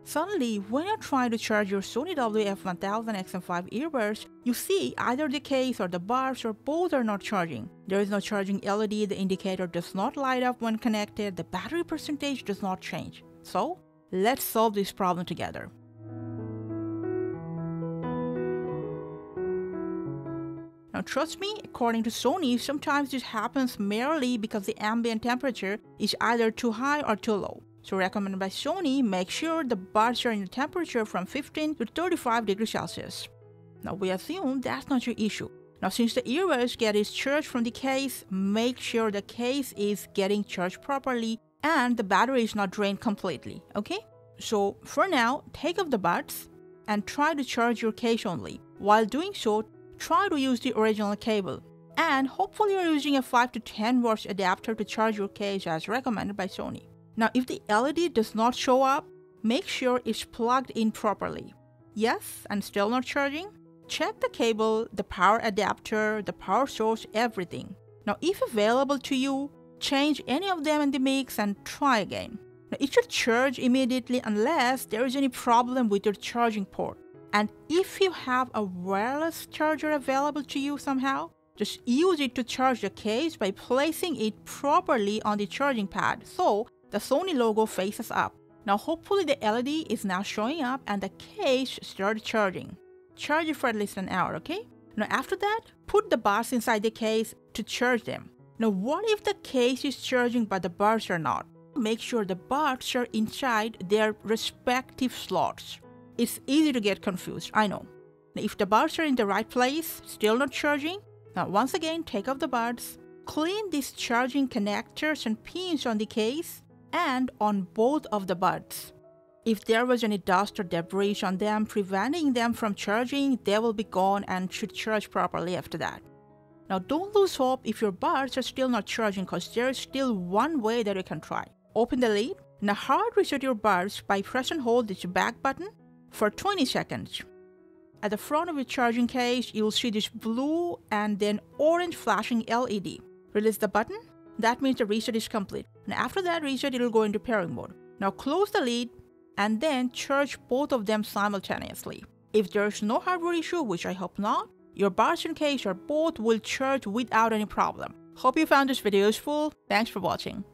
Suddenly, when you're trying to charge your Sony WF-1000XM5 earbuds, you see either the case or the buds or both are not charging. There is no charging LED, the indicator does not light up when connected, the battery percentage does not change. So, let's solve this problem together. Now trust me, according to Sony, sometimes this happens merely because the ambient temperature is either too high or too low. So recommended by Sony, make sure the buds are in the temperature from 15 to 35 degrees Celsius. Now we assume that's not your issue. Now since the earbuds get its charge from the case, make sure the case is getting charged properly and the battery is not drained completely, okay? So for now, take off the buds and try to charge your case only. While doing so, try to use the original cable. And hopefully you're using a 5 to 10 watts adapter to charge your case as recommended by Sony. Now if the LED does not show up, make sure it's plugged in properly. Yes, and still not charging? Check the cable, the power adapter, the power source, everything. Now if available to you, change any of them in the mix and try again. Now it should charge immediately unless there is any problem with your charging port. And if you have a wireless charger available to you somehow, just use it to charge the case by placing it properly on the charging pad so the Sony logo faces up. Now hopefully the LED is now showing up and the case started charging. Charge it for at least an hour, okay? Now after that, put the buds inside the case to charge them. Now what if the case is charging but the buds are not? Make sure the buds are inside their respective slots. It's easy to get confused, I know. Now if the buds are in the right place, still not charging, now once again take off the buds, clean these charging connectors and pins on the case and on both of the buds. If there was any dust or debris on them preventing them from charging, they will be gone and should charge properly after that. Now don't lose hope if your buds are still not charging because there is still one way that you can try. Open the lid. Now hard reset your buds by press and hold this back button for 20 seconds. At the front of your charging case, you will see this blue and then orange flashing LED. Release the button. That means the reset is complete. And after that reset, it will go into pairing mode. Now close the lid and then charge both of them simultaneously. If there is no hardware issue, which I hope not, your buds and case or both will charge without any problem. Hope you found this video useful. Thanks for watching.